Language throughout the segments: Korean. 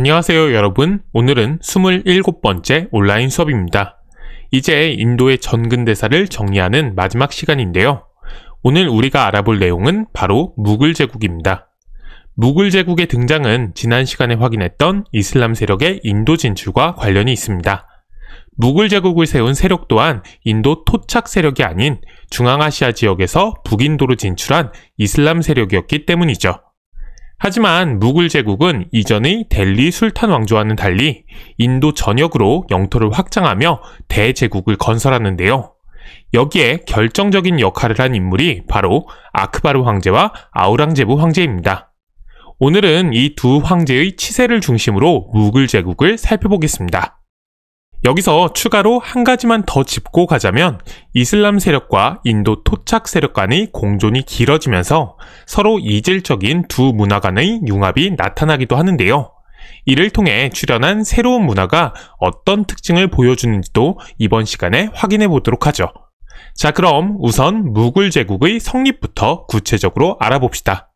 안녕하세요 여러분. 오늘은 27번째 온라인 수업입니다. 이제 인도의 전근대사를 정리하는 마지막 시간인데요. 오늘 우리가 알아볼 내용은 바로 무굴 제국입니다. 무굴 제국의 등장은 지난 시간에 확인했던 이슬람 세력의 인도 진출과 관련이 있습니다. 무굴 제국을 세운 세력 또한 인도 토착 세력이 아닌 중앙아시아 지역에서 북인도로 진출한 이슬람 세력이었기 때문이죠. 하지만 무굴 제국은 이전의 델리 술탄 왕조와는 달리 인도 전역으로 영토를 확장하며 대제국을 건설하는데요. 여기에 결정적인 역할을 한 인물이 바로 아크바르 황제와 아우랑제브 황제입니다. 오늘은 이 두 황제의 치세를 중심으로 무굴 제국을 살펴보겠습니다. 여기서 추가로 한 가지만 더 짚고 가자면 이슬람 세력과 인도 토착 세력 간의 공존이 길어지면서 서로 이질적인 두 문화 간의 융합이 나타나기도 하는데요. 이를 통해 출현한 새로운 문화가 어떤 특징을 보여주는지도 이번 시간에 확인해 보도록 하죠. 자, 그럼 우선 무굴 제국의 성립부터 구체적으로 알아봅시다.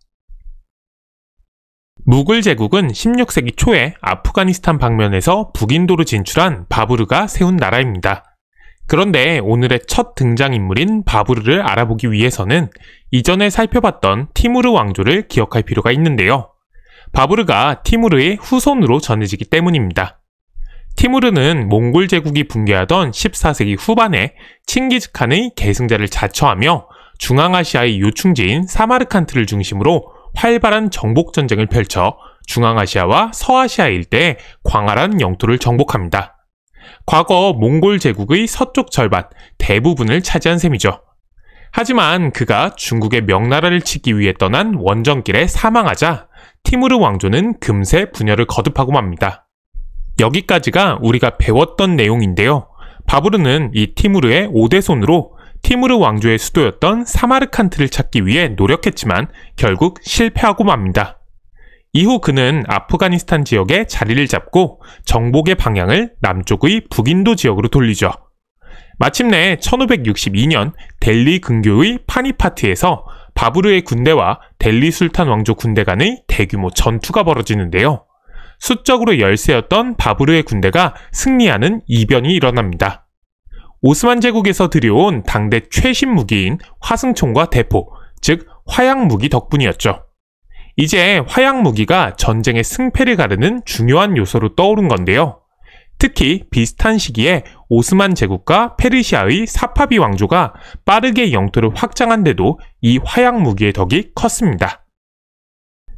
무굴 제국은 16세기 초에 아프가니스탄 방면에서 북인도로 진출한 바부르가 세운 나라입니다. 그런데 오늘의 첫 등장인물인 바부르를 알아보기 위해서는 이전에 살펴봤던 티무르 왕조를 기억할 필요가 있는데요. 바부르가 티무르의 후손으로 전해지기 때문입니다. 티무르는 몽골 제국이 붕괴하던 14세기 후반에 칭기즈칸의 계승자를 자처하며 중앙아시아의 요충지인 사마르칸트를 중심으로 활발한 정복전쟁을 펼쳐 중앙아시아와 서아시아 일대의 광활한 영토를 정복합니다. 과거 몽골 제국의 서쪽 절반, 대부분을 차지한 셈이죠. 하지만 그가 중국의 명나라를 치기 위해 떠난 원정길에 사망하자 티무르 왕조는 금세 분열을 거듭하고 맙니다. 여기까지가 우리가 배웠던 내용인데요. 바부르는 이 티무르의 5대손으로 티무르 왕조의 수도였던 사마르칸트를 찾기 위해 노력했지만 결국 실패하고 맙니다. 이후 그는 아프가니스탄 지역에 자리를 잡고 정복의 방향을 남쪽의 북인도 지역으로 돌리죠. 마침내 1562년 델리 근교의 파니파트에서 바부르의 군대와 델리 술탄 왕조 군대 간의 대규모 전투가 벌어지는데요. 수적으로 열세였던 바부르의 군대가 승리하는 이변이 일어납니다. 오스만 제국에서 들여온 당대 최신 무기인 화승총과 대포, 즉 화약 무기 덕분이었죠. 이제 화약 무기가 전쟁의 승패를 가르는 중요한 요소로 떠오른 건데요. 특히 비슷한 시기에 오스만 제국과 페르시아의 사파비 왕조가 빠르게 영토를 확장한데도 이 화약 무기의 덕이 컸습니다.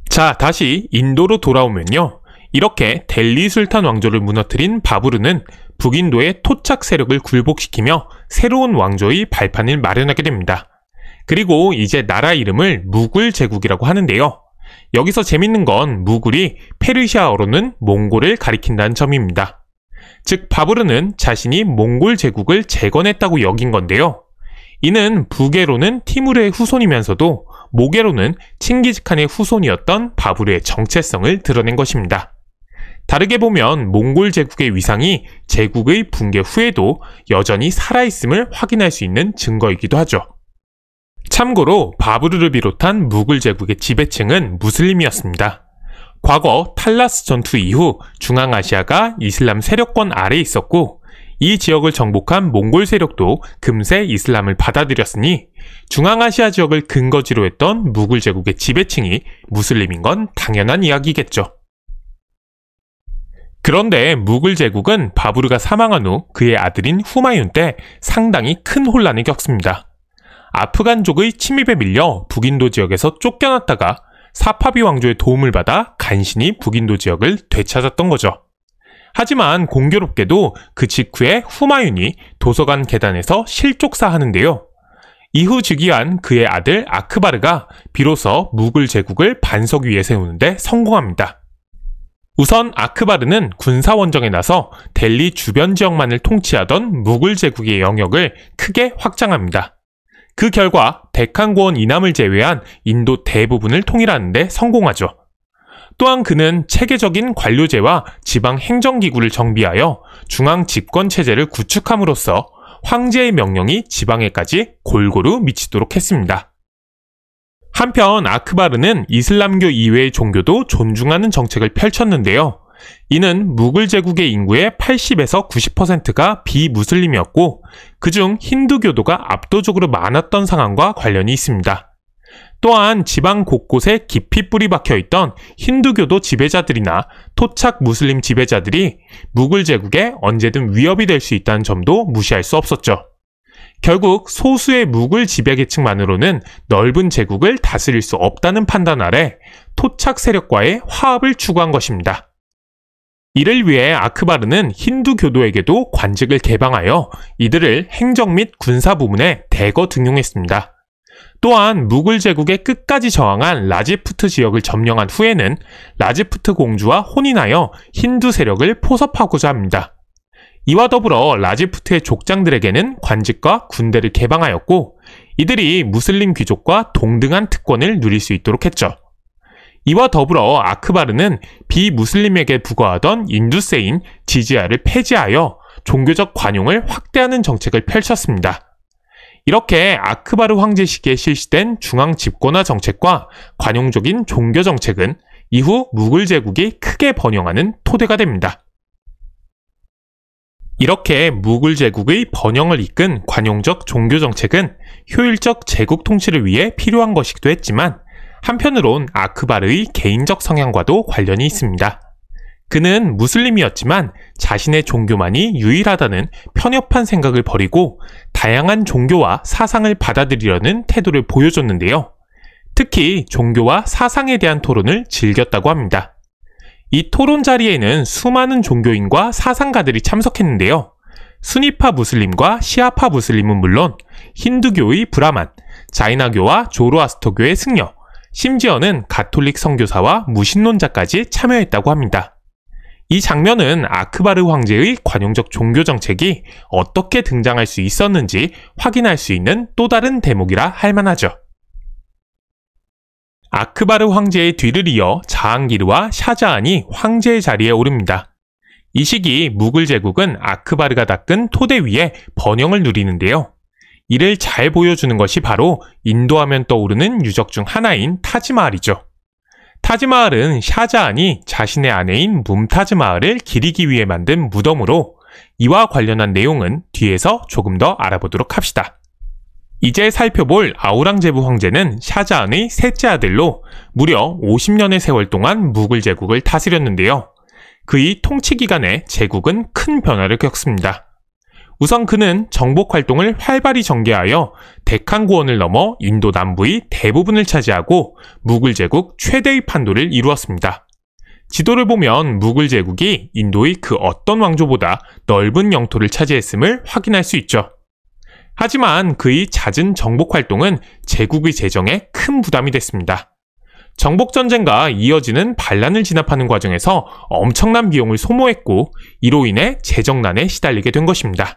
자, 다시 인도로 돌아오면요. 이렇게 델리 술탄 왕조를 무너뜨린 바부르는 북인도의 토착 세력을 굴복시키며 새로운 왕조의 발판을 마련하게 됩니다. 그리고 이제 나라 이름을 무굴 제국이라고 하는데요. 여기서 재밌는 건 무굴이 페르시아어로는 몽골을 가리킨다는 점입니다. 즉 바부르는 자신이 몽골 제국을 재건했다고 여긴 건데요. 이는 북계로는 티무르의 후손이면서도 모계로는 칭기즈칸의 후손이었던 바부르의 정체성을 드러낸 것입니다. 다르게 보면 몽골 제국의 위상이 제국의 붕괴 후에도 여전히 살아있음을 확인할 수 있는 증거이기도 하죠. 참고로 바부르를 비롯한 무굴 제국의 지배층은 무슬림이었습니다. 과거 탈라스 전투 이후 중앙아시아가 이슬람 세력권 아래에 있었고 이 지역을 정복한 몽골 세력도 금세 이슬람을 받아들였으니 중앙아시아 지역을 근거지로 했던 무굴 제국의 지배층이 무슬림인 건 당연한 이야기겠죠. 그런데 무굴 제국은 바부르가 사망한 후 그의 아들인 후마윤 때 상당히 큰 혼란을 겪습니다. 아프간족의 침입에 밀려 북인도 지역에서 쫓겨났다가 사파비 왕조의 도움을 받아 간신히 북인도 지역을 되찾았던 거죠. 하지만 공교롭게도 그 직후에 후마윤이 도서관 계단에서 실족사하는데요. 이후 즉위한 그의 아들 아크바르가 비로소 무굴 제국을 반석 위에 세우는데 성공합니다. 우선 아크바르는 군사원정에 나서 델리 주변 지역만을 통치하던 무굴 제국의 영역을 크게 확장합니다. 그 결과 데칸고원 이남을 제외한 인도 대부분을 통일하는 데 성공하죠. 또한 그는 체계적인 관료제와 지방 행정기구를 정비하여 중앙 집권체제를 구축함으로써 황제의 명령이 지방에까지 골고루 미치도록 했습니다. 한편 아크바르는 이슬람교 이외의 종교도 존중하는 정책을 펼쳤는데요. 이는 무굴 제국의 인구의 80에서 90%가 비무슬림이었고 그중 힌두교도가 압도적으로 많았던 상황과 관련이 있습니다. 또한 지방 곳곳에 깊이 뿌리 박혀 있던 힌두교도 지배자들이나 토착 무슬림 지배자들이 무굴 제국에 언제든 위협이 될 수 있다는 점도 무시할 수 없었죠. 결국 소수의 무굴 지배 계층만으로는 넓은 제국을 다스릴 수 없다는 판단 아래 토착 세력과의 화합을 추구한 것입니다. 이를 위해 아크바르는 힌두교도에게도 관직을 개방하여 이들을 행정 및 군사 부문에 대거 등용했습니다. 또한 무굴 제국의 끝까지 저항한 라지푸트 지역을 점령한 후에는 라지푸트 공주와 혼인하여 힌두 세력을 포섭하고자 합니다. 이와 더불어 라지푸트의 족장들에게는 관직과 군대를 개방하였고 이들이 무슬림 귀족과 동등한 특권을 누릴 수 있도록 했죠. 이와 더불어 아크바르는 비무슬림에게 부과하던 인두세인 지지아를 폐지하여 종교적 관용을 확대하는 정책을 펼쳤습니다. 이렇게 아크바르 황제 시기에 실시된 중앙 집권화 정책과 관용적인 종교 정책은 이후 무굴 제국이 크게 번영하는 토대가 됩니다. 이렇게 무굴 제국의 번영을 이끈 관용적 종교 정책은 효율적 제국 통치를 위해 필요한 것이기도 했지만 한편으론 아크바르의 개인적 성향과도 관련이 있습니다. 그는 무슬림이었지만 자신의 종교만이 유일하다는 편협한 생각을 버리고 다양한 종교와 사상을 받아들이려는 태도를 보여줬는데요. 특히 종교와 사상에 대한 토론을 즐겼다고 합니다. 이 토론 자리에는 수많은 종교인과 사상가들이 참석했는데요. 수니파 무슬림과 시아파 무슬림은 물론 힌두교의 브라만, 자이나교와 조로아스터교의 승려, 심지어는 가톨릭 선교사와 무신론자까지 참여했다고 합니다. 이 장면은 아크바르 황제의 관용적 종교 정책이 어떻게 등장할 수 있었는지 확인할 수 있는 또 다른 대목이라 할 만하죠. 아크바르 황제의 뒤를 이어 자항기르와 샤자한이 황제의 자리에 오릅니다. 이 시기 무굴 제국은 아크바르가 닦은 토대 위에 번영을 누리는데요. 이를 잘 보여주는 것이 바로 인도하면 떠오르는 유적 중 하나인 타지마할이죠. 타지마할은 샤자한이 자신의 아내인 뭄타즈마할을 기리기 위해 만든 무덤으로 이와 관련한 내용은 뒤에서 조금 더 알아보도록 합시다. 이제 살펴볼 아우랑제부 황제는 샤자한의 셋째 아들로 무려 50년의 세월 동안 무굴 제국을 다스렸는데요. 그의 통치 기간에 제국은 큰 변화를 겪습니다. 우선 그는 정복 활동을 활발히 전개하여 데칸 고원을 넘어 인도 남부의 대부분을 차지하고 무굴 제국 최대의 판도를 이루었습니다. 지도를 보면 무굴 제국이 인도의 그 어떤 왕조보다 넓은 영토를 차지했음을 확인할 수 있죠. 하지만 그의 잦은 정복 활동은 제국의 재정에 큰 부담이 됐습니다. 정복전쟁과 이어지는 반란을 진압하는 과정에서 엄청난 비용을 소모했고 이로 인해 재정난에 시달리게 된 것입니다.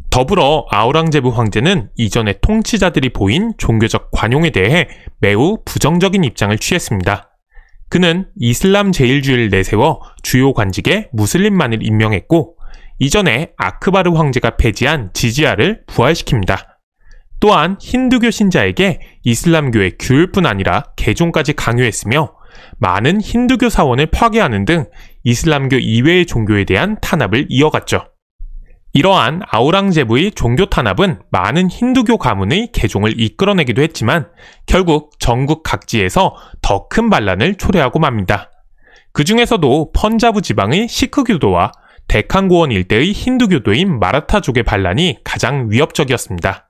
더불어 아우랑제부 황제는 이전의 통치자들이 보인 종교적 관용에 대해 매우 부정적인 입장을 취했습니다. 그는 이슬람 제일주의를 내세워 주요 관직에 무슬림만을 임명했고 이전에 아크바르 황제가 폐지한 지지아를 부활시킵니다. 또한 힌두교 신자에게 이슬람교의 규율뿐 아니라 개종까지 강요했으며 많은 힌두교 사원을 파괴하는 등 이슬람교 이외의 종교에 대한 탄압을 이어갔죠. 이러한 아우랑제부의 종교 탄압은 많은 힌두교 가문의 개종을 이끌어내기도 했지만 결국 전국 각지에서 더 큰 반란을 초래하고 맙니다. 그 중에서도 펀자브 지방의 시크교도와 데칸 고원 일대의 힌두교도인 마라타족의 반란이 가장 위협적이었습니다.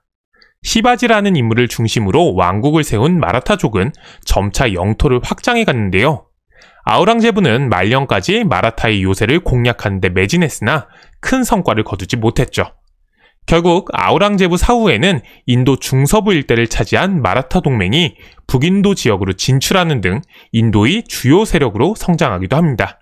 시바지라는 인물을 중심으로 왕국을 세운 마라타족은 점차 영토를 확장해 갔는데요. 아우랑제부는 말년까지 마라타의 요새를 공략하는 데 매진했으나 큰 성과를 거두지 못했죠. 결국 아우랑제부 사후에는 인도 중서부 일대를 차지한 마라타 동맹이 북인도 지역으로 진출하는 등 인도의 주요 세력으로 성장하기도 합니다.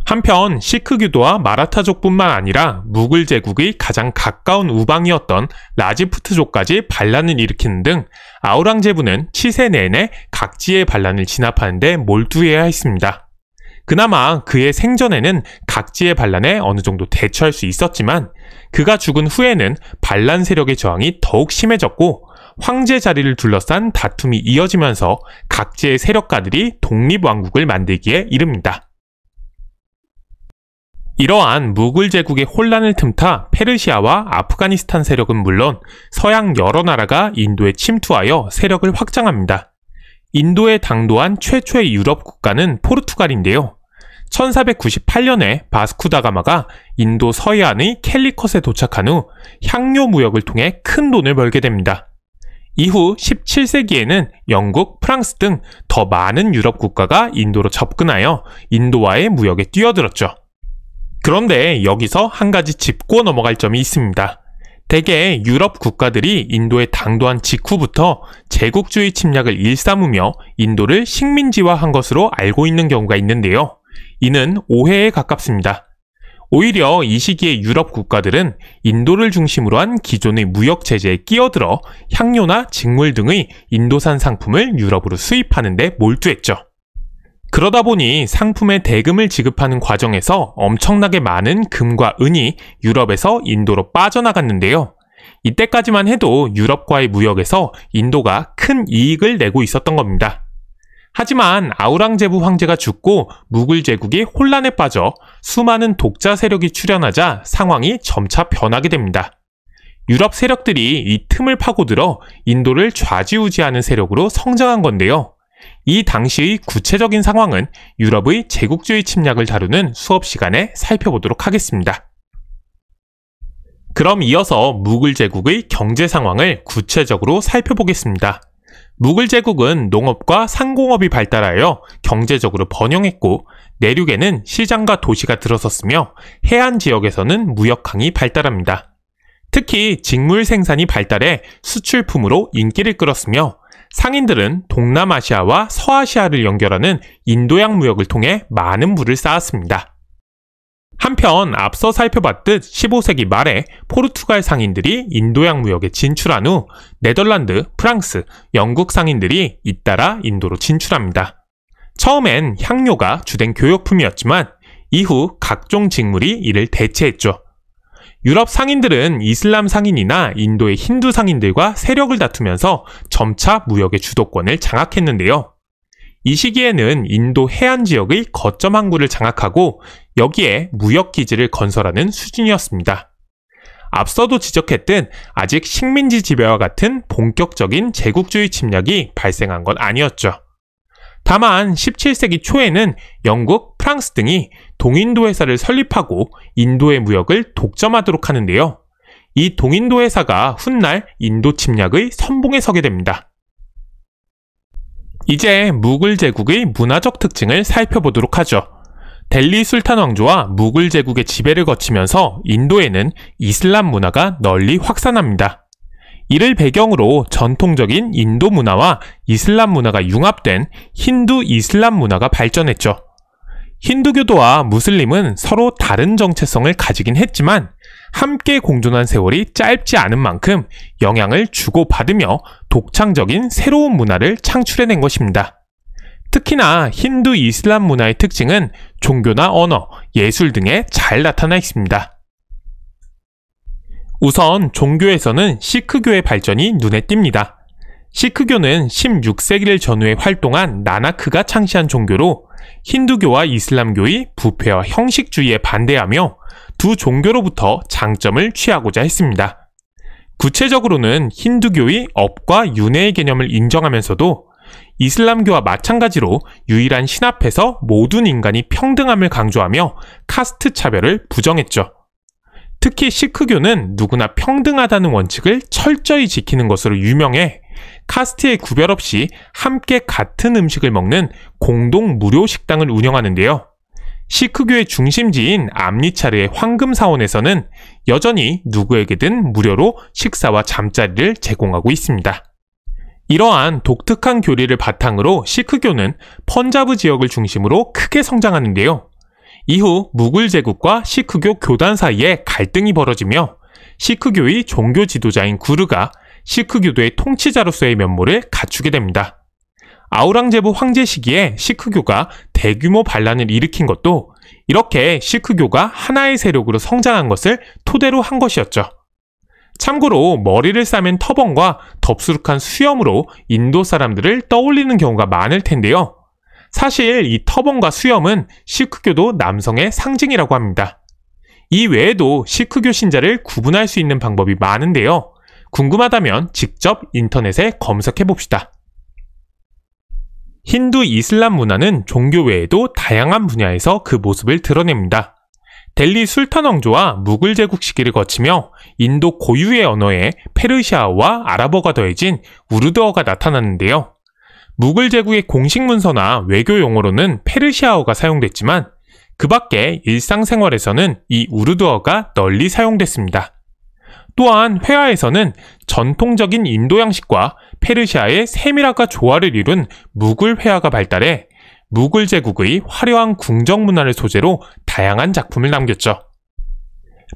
한편 시크교도와 마라타족뿐만 아니라 무굴 제국의 가장 가까운 우방이었던 라지푸트족까지 반란을 일으키는 등 아우랑제부는 치세 내내 각지의 반란을 진압하는 데 몰두해야 했습니다. 그나마 그의 생전에는 각지의 반란에 어느 정도 대처할 수 있었지만 그가 죽은 후에는 반란 세력의 저항이 더욱 심해졌고 황제 자리를 둘러싼 다툼이 이어지면서 각지의 세력가들이 독립왕국을 만들기에 이릅니다. 이러한 무굴 제국의 혼란을 틈타 페르시아와 아프가니스탄 세력은 물론 서양 여러 나라가 인도에 침투하여 세력을 확장합니다. 인도에 당도한 최초의 유럽 국가는 포르투갈인데요. 1498년에 바스쿠다가마가 인도 서해안의 캘리컷에 도착한 후 향료 무역을 통해 큰 돈을 벌게 됩니다. 이후 17세기에는 영국, 프랑스 등 더 많은 유럽 국가가 인도로 접근하여 인도와의 무역에 뛰어들었죠. 그런데 여기서 한 가지 짚고 넘어갈 점이 있습니다. 대개 유럽 국가들이 인도에 당도한 직후부터 제국주의 침략을 일삼으며 인도를 식민지화한 것으로 알고 있는 경우가 있는데요. 이는 오해에 가깝습니다. 오히려 이 시기의 유럽 국가들은 인도를 중심으로 한 기존의 무역 제재에 끼어들어 향료나 직물 등의 인도산 상품을 유럽으로 수입하는 데 몰두했죠. 그러다 보니 상품의 대금을 지급하는 과정에서 엄청나게 많은 금과 은이 유럽에서 인도로 빠져나갔는데요. 이때까지만 해도 유럽과의 무역에서 인도가 큰 이익을 내고 있었던 겁니다. 하지만 아우랑제부 황제가 죽고 무굴 제국이 혼란에 빠져 수많은 독자 세력이 출현하자 상황이 점차 변하게 됩니다. 유럽 세력들이 이 틈을 파고들어 인도를 좌지우지하는 세력으로 성장한 건데요. 이 당시의 구체적인 상황은 유럽의 제국주의 침략을 다루는 수업 시간에 살펴보도록 하겠습니다. 그럼 이어서 무굴 제국의 경제 상황을 구체적으로 살펴보겠습니다. 무굴 제국은 농업과 상공업이 발달하여 경제적으로 번영했고 내륙에는 시장과 도시가 들어섰으며 해안 지역에서는 무역항이 발달합니다. 특히 직물 생산이 발달해 수출품으로 인기를 끌었으며 상인들은 동남아시아와 서아시아를 연결하는 인도양 무역을 통해 많은 부를 쌓았습니다. 한편 앞서 살펴봤듯 15세기 말에 포르투갈 상인들이 인도양 무역에 진출한 후 네덜란드, 프랑스, 영국 상인들이 잇따라 인도로 진출합니다. 처음엔 향료가 주된 교역품이었지만 이후 각종 직물이 이를 대체했죠. 유럽 상인들은 이슬람 상인이나 인도의 힌두 상인들과 세력을 다투면서 점차 무역의 주도권을 장악했는데요. 이 시기에는 인도 해안 지역의 거점 항구를 장악하고 여기에 무역 기지를 건설하는 수준이었습니다. 앞서도 지적했듯 아직 식민지 지배와 같은 본격적인 제국주의 침략이 발생한 건 아니었죠. 다만 17세기 초에는 영국, 프랑스 등이 동인도 회사를 설립하고 인도의 무역을 독점하도록 하는데요. 이 동인도 회사가 훗날 인도 침략의 선봉에 서게 됩니다. 이제 무굴 제국의 문화적 특징을 살펴보도록 하죠. 델리 술탄 왕조와 무굴 제국의 지배를 거치면서 인도에는 이슬람 문화가 널리 확산합니다. 이를 배경으로 전통적인 인도 문화와 이슬람 문화가 융합된 힌두 이슬람 문화가 발전했죠. 힌두교도와 무슬림은 서로 다른 정체성을 가지긴 했지만 함께 공존한 세월이 짧지 않은 만큼 영향을 주고받으며 독창적인 새로운 문화를 창출해낸 것입니다. 특히나 힌두 이슬람 문화의 특징은 종교나 언어, 예술 등에 잘 나타나 있습니다. 우선 종교에서는 시크교의 발전이 눈에 띕니다. 시크교는 16세기를 전후에 활동한 나나크가 창시한 종교로 힌두교와 이슬람교의 부패와 형식주의에 반대하며 두 종교로부터 장점을 취하고자 했습니다. 구체적으로는 힌두교의 업과 윤회의 개념을 인정하면서도 이슬람교와 마찬가지로 유일한 신 앞에서 모든 인간이 평등함을 강조하며 카스트 차별을 부정했죠. 특히 시크교는 누구나 평등하다는 원칙을 철저히 지키는 것으로 유명해 카스트의 구별 없이 함께 같은 음식을 먹는 공동 무료 식당을 운영하는데요. 시크교의 중심지인 암리차르의 황금사원에서는 여전히 누구에게든 무료로 식사와 잠자리를 제공하고 있습니다. 이러한 독특한 교리를 바탕으로 시크교는 펀자브 지역을 중심으로 크게 성장하는데요. 이후 무굴 제국과 시크교 교단 사이에 갈등이 벌어지며 시크교의 종교 지도자인 구르가 시크교도의 통치자로서의 면모를 갖추게 됩니다. 아우랑제부 황제 시기에 시크교가 대규모 반란을 일으킨 것도 이렇게 시크교가 하나의 세력으로 성장한 것을 토대로 한 것이었죠. 참고로 머리를 싸맨 터번과 덥수룩한 수염으로 인도 사람들을 떠올리는 경우가 많을 텐데요. 사실 이 터번과 수염은 시크교도 남성의 상징이라고 합니다. 이 외에도 시크교 신자를 구분할 수 있는 방법이 많은데요. 궁금하다면 직접 인터넷에 검색해 봅시다. 힌두 이슬람 문화는 종교 외에도 다양한 분야에서 그 모습을 드러냅니다. 델리 술탄 왕조와 무굴 제국 시기를 거치며 인도 고유의 언어에 페르시아어와 아랍어가 더해진 우르드어가 나타났는데요. 무굴 제국의 공식 문서나 외교 용어로는 페르시아어가 사용됐지만 그 밖에 일상생활에서는 이 우르드어가 널리 사용됐습니다. 또한 회화에서는 전통적인 인도 양식과 페르시아의 세밀함과 조화를 이룬 무굴 회화가 발달해 무굴 제국의 화려한 궁정 문화를 소재로 다양한 작품을 남겼죠.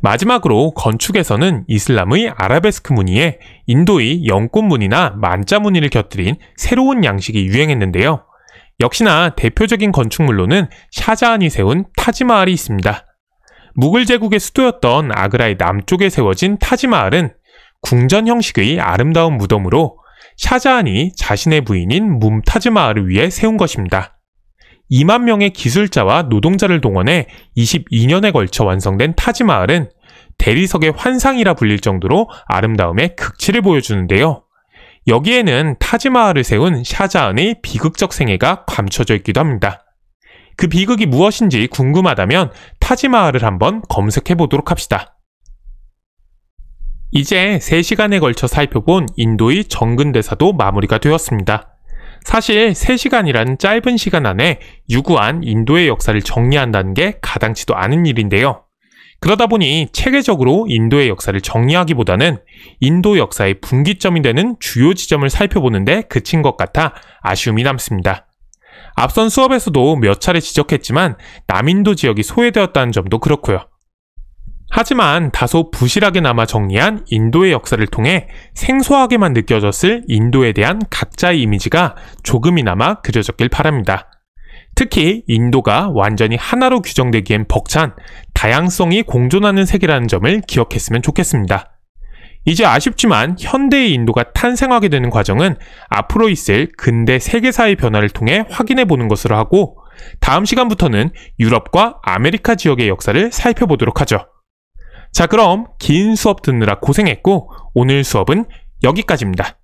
마지막으로 건축에서는 이슬람의 아라베스크 무늬에 인도의 연꽃 무늬나 만자 무늬를 곁들인 새로운 양식이 유행했는데요. 역시나 대표적인 건축물로는 샤자한이 세운 타지마할이 있습니다. 무굴 제국의 수도였던 아그라의 남쪽에 세워진 타지마할은 궁전 형식의 아름다운 무덤으로 샤자한이 자신의 부인인 뭄타즈마할을 위해 세운 것입니다. 2만 명의 기술자와 노동자를 동원해 22년에 걸쳐 완성된 타지마할은 대리석의 환상이라 불릴 정도로 아름다움의 극치를 보여주는데요. 여기에는 타지마할을 세운 샤자한의 비극적 생애가 감춰져 있기도 합니다. 그 비극이 무엇인지 궁금하다면 타지마할을 한번 검색해 보도록 합시다. 이제 3시간에 걸쳐 살펴본 인도의 정근대사도 마무리가 되었습니다. 사실 3시간이라는 짧은 시간 안에 유구한 인도의 역사를 정리한다는 게 가당치도 않은 일인데요. 그러다 보니 체계적으로 인도의 역사를 정리하기보다는 인도 역사의 분기점이 되는 주요 지점을 살펴보는 데 그친 것 같아 아쉬움이 남습니다. 앞선 수업에서도 몇 차례 지적했지만 남인도 지역이 소외되었다는 점도 그렇고요. 하지만 다소 부실하게 남아 정리한 인도의 역사를 통해 생소하게만 느껴졌을 인도에 대한 각자의 이미지가 조금이나마 그려졌길 바랍니다. 특히 인도가 완전히 하나로 규정되기엔 벅찬 다양성이 공존하는 세계라는 점을 기억했으면 좋겠습니다. 이제 아쉽지만 현대의 인도가 탄생하게 되는 과정은 앞으로 있을 근대 세계사의 변화를 통해 확인해 보는 것으로 하고 다음 시간부터는 유럽과 아메리카 지역의 역사를 살펴보도록 하죠. 자, 그럼 긴 수업 듣느라 고생했고 오늘 수업은 여기까지입니다.